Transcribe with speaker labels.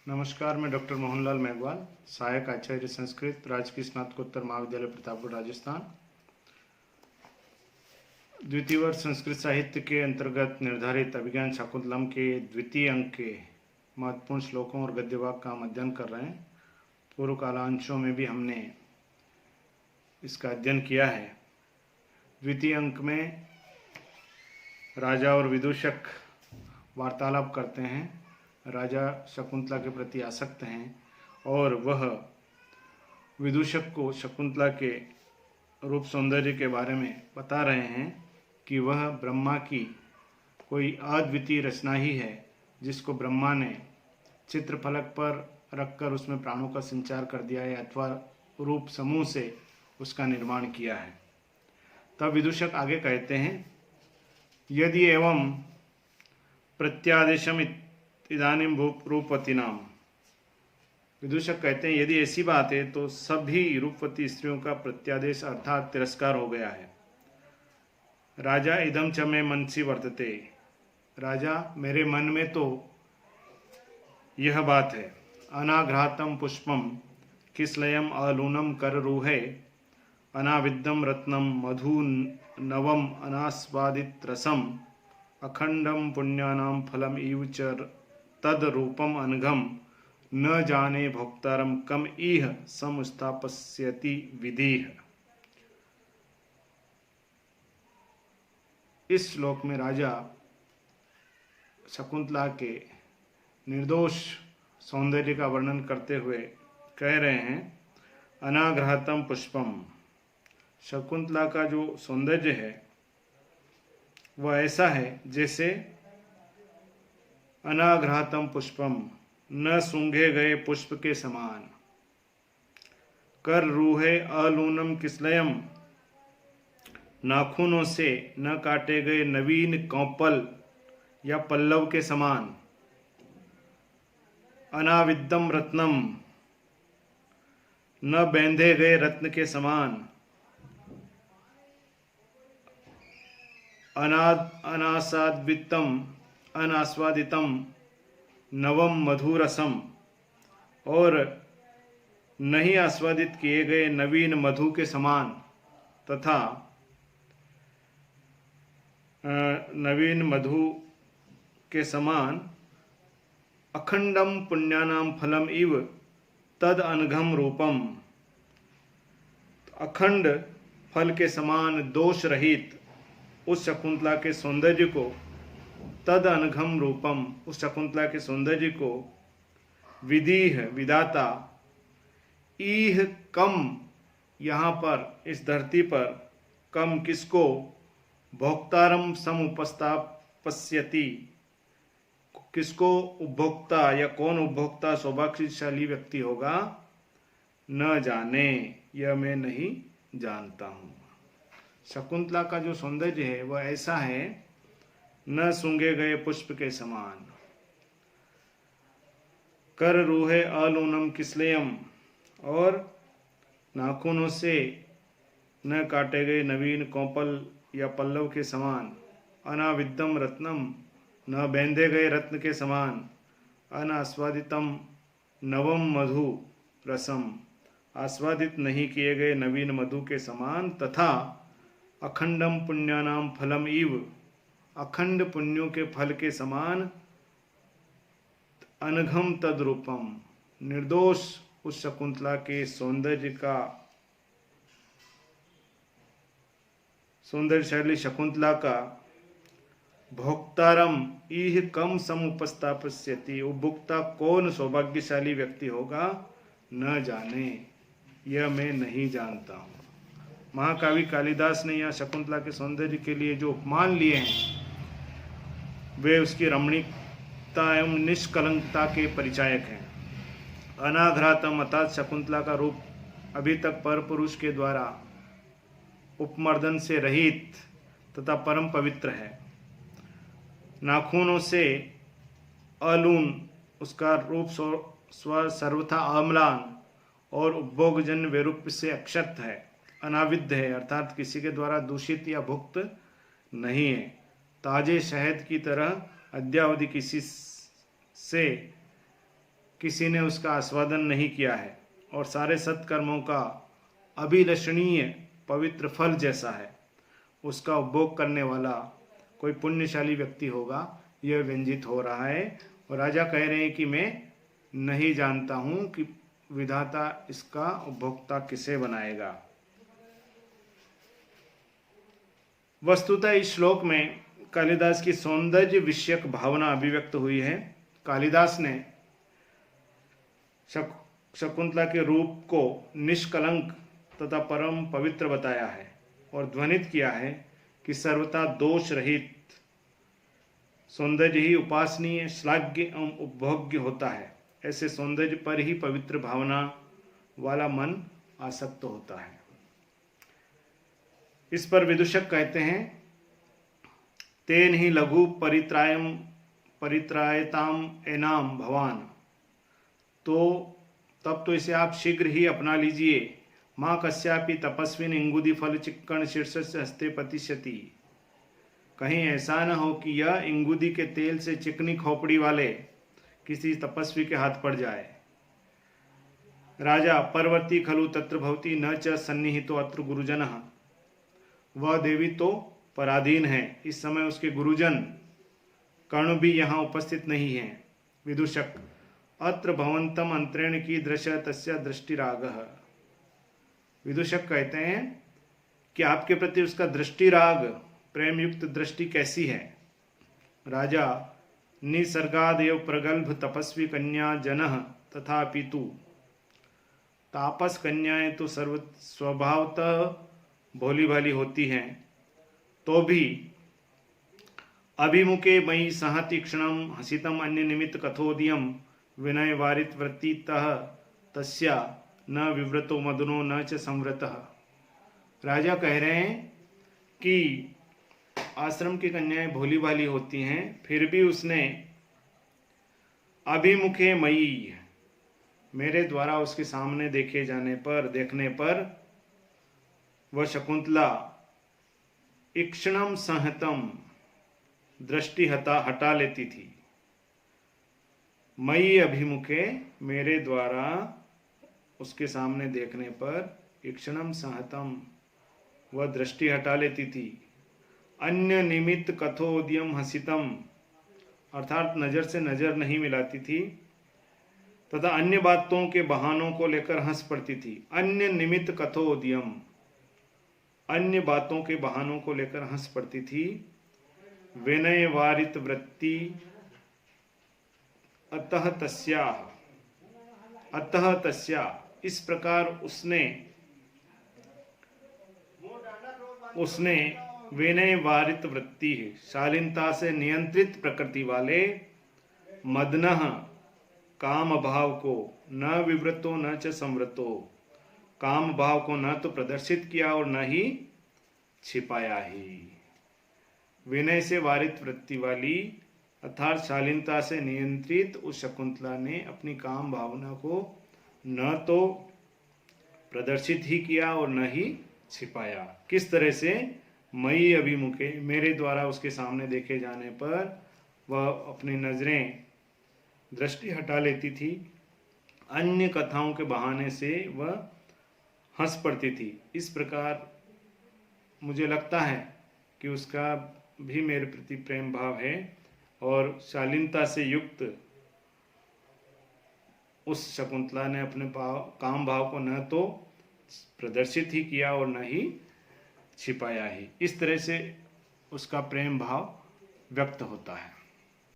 Speaker 1: नमस्कार, मैं डॉक्टर मोहनलाल मेघवाल, सहायक आचार्य संस्कृत, राजकीय स्नातकोत्तर महाविद्यालय प्रतापगढ़, राजस्थान। द्वितीय वर्ष संस्कृत साहित्य के अंतर्गत निर्धारित अभिज्ञान शाकुंतलम के द्वितीय अंक के महत्वपूर्ण श्लोकों और गद्यवाक्य का हम अध्ययन कर रहे हैं। पूर्व कालांशों में भी हमने इसका अध्ययन किया है। द्वितीय अंक में राजा और विदूषक वार्तालाप करते हैं। राजा शकुंतला के प्रति आसक्त हैं और वह विदूषक को शकुंतला के रूप सौंदर्य के बारे में बता रहे हैं कि वह ब्रह्मा की कोई अद्वितीय रचना ही है, जिसको ब्रह्मा ने चित्रफलक पर रखकर उसमें प्राणों का संचार कर दिया है अथवा रूप समूह से उसका निर्माण किया है। तब विदूषक आगे कहते हैं, यदि एवं प्रत्यादेशम इदानीम रूपवती नाम। विदूषक कहते हैं, यदि ऐसी बात है तो सभी रूपवती स्त्रियों का प्रत्यादेश अर्थात तिरस्कार हो गया है। राजा इदम च मे मनसि वर्तते। राजा, मेरे मन में तो यह बात है। अनाघ्रातम पुष्पम किसलयम अलूनम कर रूहे अनाविद्यम रत्नम मधु नवम अनास्वादित रसम अखंडम पुण्यानाम फलम इव च तद रूपम अनघम न जाने भोक्तारम कम इह समुस्थापस्यति विधिः। इस श्लोक में राजा शकुंतला के निर्दोष सौंदर्य का वर्णन करते हुए कह रहे हैं, अनाघ्रातम पुष्पम। शकुंतला का जो सौंदर्य है वह ऐसा है जैसे अनाघ्रातम पुष्पम, न सूंघे गए पुष्प के समान। कर रूहे अलूनम किसलयम, नाखूनों से न काटे गए नवीन कौपल या पल्लव के समान। अनाविद्यम रत्नम, न बेंधे गए रत्न के समान। अनास्वादितम नवम मधुरसम, और नहीं आस्वादित किए गए नवीन मधु के समान तथा नवीन मधु के समान। अखंडम पुण्यानाम फलम इव तद अनघम रूपम, अखंड फल के समान दोष रहित उस शकुंतला के सौंदर्य को, तद अनघम रूपम, उस शकुंतला के सौंदर्य को, विधीह विधाता, ईह कम, यहाँ पर इस धरती पर, कम किसको, भोक्तारम समुपस्थापस्यति, किसको उपभोक्ता या कौन उपभोक्ता सौभाग्यशाली व्यक्ति होगा, न जाने, यह मैं नहीं जानता हूँ। शकुंतला का जो सौंदर्य है वह ऐसा है, न सूंघे गए पुष्प के समान। कर रूहे अलूनम किसलयम, और नाखूनों से न काटे गए नवीन कौपल या पल्लव के समान। अनाविद्यम रत्नम, न बेंधे गए रत्न के समान। अनास्वादितम नवम मधु रसम, आस्वादित नहीं किए गए नवीन मधु के समान। तथा अखंडम पुण्यानाम फलम इव, अखंड पुण्यों के फल के समान। अनघम तद्रूपम, निर्दोष उस शकुंतला के सौंदर्य का, सौंदर्यशाली शकुंतला का, भोक्तारम इह कम समुपस्थापस्यति, उपभोक्ता कौन सौभाग्यशाली व्यक्ति होगा, न जाने, यह मैं नहीं जानता हूँ। महाकवि कालिदास ने यहाँ शकुंतला के सौंदर्य के लिए जो उपमान लिए हैं वे उसकी रमणीकता एवं निष्कलंकता के परिचायक हैं। अनाघ्रातम अर्थात शकुंतला का रूप अभी तक परपुरुष के द्वारा उपमर्दन से रहित तथा परम पवित्र है। नाखूनों से अलून, उसका रूप सर्वथा अम्लान और उपभोगजन्य वैरूप्य से अक्षत है। अनाविद्य है अर्थात किसी के द्वारा दूषित या भुक्त नहीं है। ताजे शहद की तरह अद्यावधि किसी से किसी ने उसका आस्वादन नहीं किया है और सारे सत्कर्मों का अभिलषणीय पवित्र फल जैसा है, उसका उपभोग करने वाला कोई पुण्यशाली व्यक्ति होगा, यह व्यंजित हो रहा है। और राजा कह रहे हैं कि मैं नहीं जानता हूँ कि विधाता इसका उपभोक्ता किसे बनाएगा। वस्तुतः इस श्लोक में कालिदास की सौंदर्य विषयक भावना अभिव्यक्त हुई है। कालिदास ने शकुंतला के रूप को निष्कलंक तथा परम पवित्र बताया है और ध्वनित किया है कि सर्वथा दोष रहित सौंदर्य ही उपासनीय, श्लाघ्य एवं उपभोग्य होता है। ऐसे सौंदर्य पर ही पवित्र भावना वाला मन आसक्त होता है। इस पर विदूषक कहते हैं, तेन ही लघु परित्रायताम एनाम भवान, तो तब तो इसे आप शीघ्र ही अपना लीजिए। माँ कस्यापि तपस्विन इंगुदी फल चिक्कण शीर्ष से हस्ते पतिष्यति। कहीं ऐसा न हो कि यह इंगुदी के तेल से चिकनी खोपड़ी वाले किसी तपस्वी के हाथ पड़ जाए। राजा परवर्ती खलु तत्र भवति न च सन्निहितो अत्र गुरुजनः। वह देवी तो पराधीन है, इस समय उसके गुरुजन कर्ण भी यहाँ उपस्थित नहीं है। विदूषक, अत्र भवंतम अंतरेण की दृश्य तस्य दृष्टिरागः। विदूषक कहते हैं कि आपके प्रति उसका दृष्टिराग, प्रेम युक्त दृष्टि कैसी है। राजा, निसर्गादेव प्रगल्भ तपस्वी कन्या जनः तथापि तु। तापस कन्याएं तो स्वभावतः भोली भाली होती हैं, तो भी अभिमुखे मयि सहति क्षणम हसितम अन्य निमित्त कथोदियम विनय वारित वृत्तितः तस्या न विव्रतो मदनो न च संव्रतः। राजा कह रहे हैं कि आश्रम की कन्याएं भोली भाली होती हैं, फिर भी उसने अभिमुखे मयि, मेरे द्वारा उसके सामने देखने पर वह शकुंतला इक्षणम संहतम दृष्टि हटा लेती थी। मयि अभिमुखे, मेरे द्वारा उसके सामने देखने पर इक्षणम संहतम, वह दृष्टि हटा लेती थी। अन्य निमित्त कथोद्यम हसितम, अर्थात नजर से नजर नहीं मिलाती थी तथा अन्य बातों के बहानों को लेकर हंस पड़ती थी। अन्य निमित्त कथोद्यम, अन्य बातों के बहानों को लेकर हंस पड़ती थी। विनय वारित वृत्ति अतः तस्या, इस प्रकार उसने विनय वारित वृत्ति, शालीनता से नियंत्रित प्रकृति वाले मदनः काम भाव को, न विव्रतो न च संव्रतो, काम भाव को न तो प्रदर्शित किया और न ही छिपाया ही। विनय से वारित वृत्ति वाली अर्थात शालीनता से नियंत्रित उस शकुंतला ने अपनी काम भावना को न तो प्रदर्शित ही किया और न ही छिपाया। किस तरह से? मयि अभिमुखे, मेरे द्वारा उसके सामने देखे जाने पर वह अपनी नजरें, दृष्टि हटा लेती थी। अन्य कथाओं के बहाने से वह हंस पड़ती थी। इस प्रकार मुझे लगता है कि उसका भी मेरे प्रति प्रेम भाव है और शालीनता से युक्त उस शकुंतला ने अपने काम भाव को न तो प्रदर्शित ही किया और न ही छिपाया ही। इस तरह से उसका प्रेम भाव व्यक्त होता है।